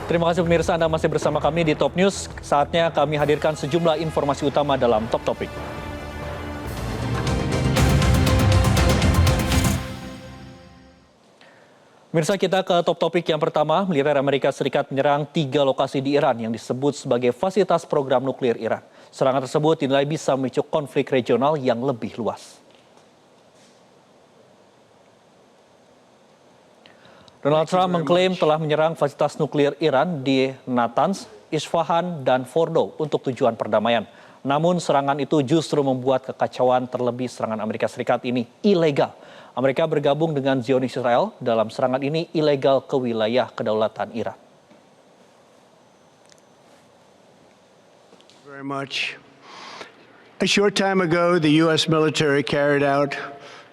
Terima kasih pemirsa, Anda masih bersama kami di Top News. Saatnya kami hadirkan sejumlah informasi utama dalam Top Topik. Pemirsa, kita ke Top Topik yang pertama. Militer Amerika Serikat menyerang 3 lokasi di Iran yang disebut sebagai fasilitas program nuklir Iran. Serangan tersebut dinilai bisa memicu konflik regional yang lebih luas. Donald Trump mengklaim telah menyerang fasilitas nuklir Iran di Natanz, Isfahan, dan Fordo untuk tujuan perdamaian. Namun serangan itu justru membuat kekacauan, terlebih serangan Amerika Serikat ini ilegal. Amerika bergabung dengan Zionis Israel dalam serangan ini ilegal ke wilayah kedaulatan Iran. Very much. A short time ago, the U.S. military carried out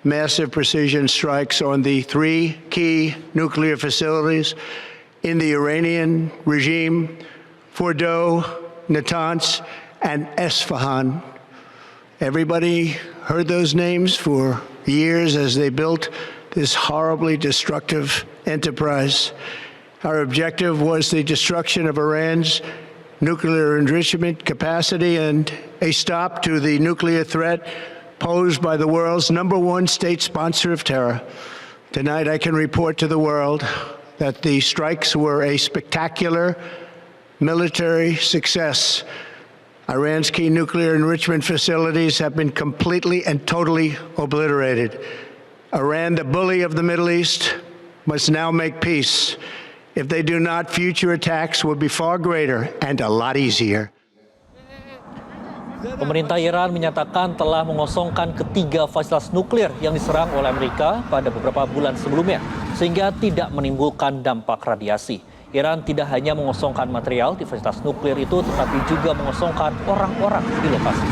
massive precision strikes on the 3 key nuclear facilities in the Iranian regime, Fordo, Natanz, and Esfahan. Everybody heard those names for years as they built this horribly destructive enterprise. Our objective was the destruction of Iran's nuclear enrichment capacity and a stop to the nuclear threat posed by the world's #1 state sponsor of terror. Tonight, I can report to the world that the strikes were a spectacular military success. Iran's key nuclear enrichment facilities have been completely and totally obliterated. Iran, the bully of the Middle East, must now make peace. If they do not, future attacks will be far greater and a lot easier. Pemerintah Iran menyatakan telah mengosongkan ketiga fasilitas nuklir yang diserang oleh Amerika pada beberapa bulan sebelumnya, sehingga tidak menimbulkan dampak radiasi. Iran tidak hanya mengosongkan material di fasilitas nuklir itu, tetapi juga mengosongkan orang-orang di lokasi.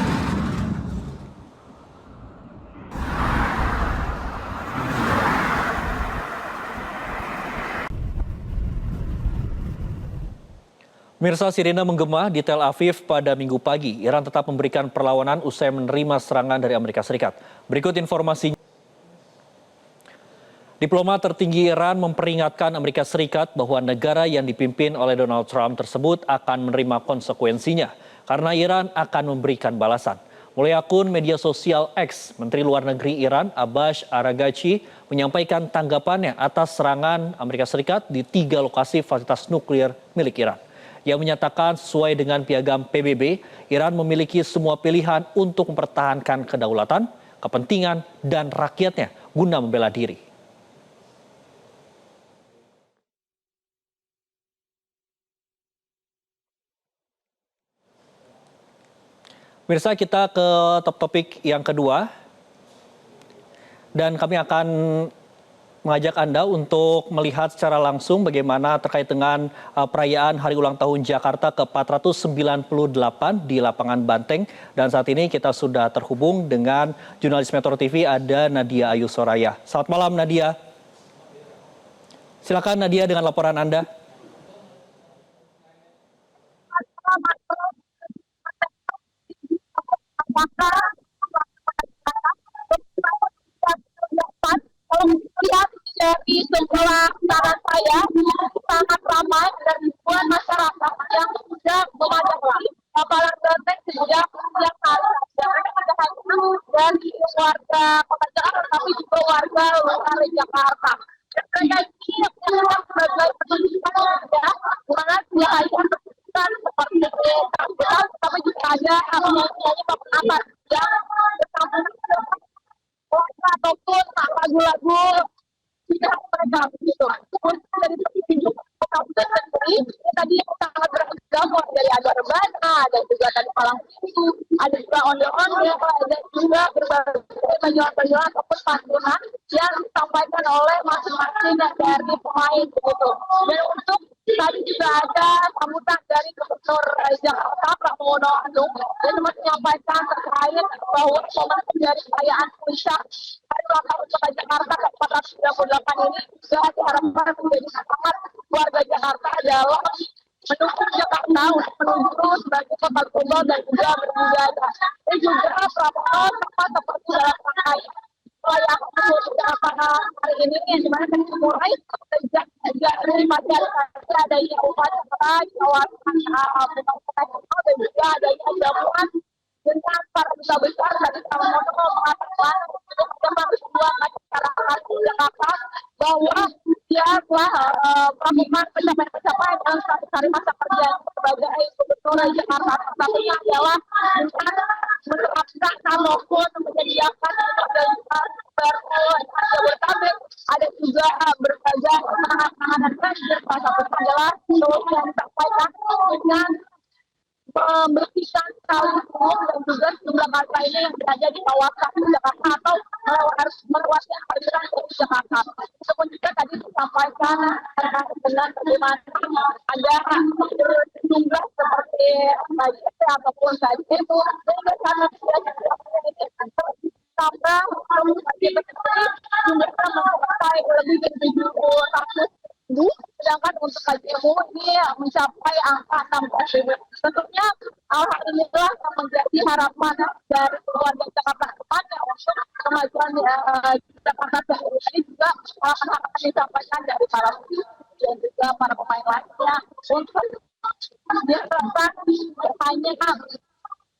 Mirsa, sirine menggema di Tel Aviv pada Minggu pagi. Iran tetap memberikan perlawanan usai menerima serangan dari Amerika Serikat. Berikut informasinya. Diplomat tertinggi Iran memperingatkan Amerika Serikat bahwa negara yang dipimpin oleh Donald Trump tersebut akan menerima konsekuensinya karena Iran akan memberikan balasan. Melalui akun media sosial X, Menteri Luar Negeri Iran Abbas Araghchi menyampaikan tanggapannya atas serangan Amerika Serikat di 3 lokasi fasilitas nuklir milik Iran. Ia menyatakan sesuai dengan piagam PBB, Iran memiliki semua pilihan untuk mempertahankan kedaulatan, kepentingan, dan rakyatnya guna membela diri. Mirsa, kita ke topik yang kedua. Dan kami akan mengajak Anda untuk melihat secara langsung bagaimana terkait dengan perayaan Hari Ulang Tahun Jakarta ke-498 di lapangan Banteng. Dan saat ini kita sudah terhubung dengan jurnalis Metro TV, ada Nadia Ayu Soraya. Selamat malam, Nadia. Silakan, Nadia, dengan laporan Anda. Kalau lihat dari sebelah kanan saya sangat ramai dan ribuan masyarakat yang sudah memadati lapangan Banteng sejak siang hari. Tidak hanya dari warga Kota Jakarta, tapi juga warga luar Jakarta. Mereka ini adalah sebagai penunjukan saja, di mana tidak hanya penunjukan seperti betul, tapi juga ada apa yang bersambung ataupun lagu-lagu tidak mereka begitu. Dari petunjuk komputer sendiri, tadi sangat beragam, dari ada rebana, ada juga tadi palang pintu, ada juga ondel-ondel, ada juga berbagai penjualan ataupun patungan yang disampaikan oleh masing-masing dari pemain begitu. Dan untuk tadi juga ada sambutan dari Gubernur Jakarta Pramono Anung yang menyampaikan terkait bahwa momentum dari perayaan puncak Hari Ulang Tahun Kota Jakarta ke-498 ini juga diharapkan menjadi semangat warga Jakarta adalah mendukung Jakarta untuk menuju sebagai kota global dan juga berbudaya. Dan juga Pramono tepat seperti dalam rangkaian perayaan Jakarta hari ini yang dimana kita mulai sejak dari pagi hari adanya upacara di kawasan Bunga dan juga adanya jamuan dengan para duta besar dari Pramono mengatakan untuk kemajuan masyarakat Jakarta bahwa dia telah melakukan pencapaian-pencapaian dalam 100 hari masa kerja sebagai gubernur Jakarta. Salah satunya adalah dengan menerapkan maupun menyediakan Jabodetabek. Ada juga berbagai penanganan banjir. Salah satunya adalah solusi yang disampaikan dengan membersihkan kali umum dan juga sejumlah bangsa ini yang berada di kawasan Jakarta atau harus melewati aliran dari Jakarta. Itu pun juga tadi disampaikan terkait dengan bagaimana ada sejumlah seperti budget ataupun budget itu sehingga sangat tambah jumlahnya mencapai lebih dari 71.000, sedangkan untuk KJMU ini mencapai angka 16.000. Tentunya hal inilah yang menjadi harapan dari keluarga Jakarta ke depannya untuk kemajuan Jakarta ini juga harapan disampaikan dari para pemain dan juga para pemain lainnya untuk diharapkan hanya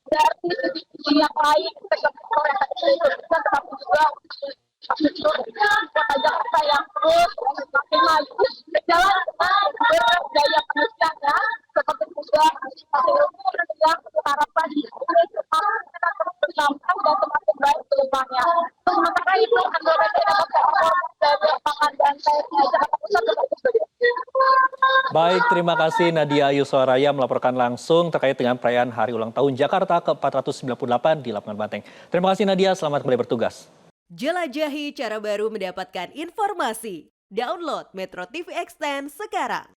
dari sisi yang lain tetapi juga kota Jakarta yang terus semakin maju berjalan dengan gaya manusianya seperti juga yang harapan tetap terus berkembang dan semakin baik ke depannya. Sementara itu, Anggota dari lapangan dan TNI Jakarta Pusat. Baik, terima kasih Nadia Ayu Soraya melaporkan langsung terkait dengan perayaan Hari Ulang Tahun Jakarta ke-498 di Lapangan Banteng. Terima kasih Nadia, selamat kembali bertugas. Jelajahi cara baru mendapatkan informasi. Download Metro TV Extend sekarang.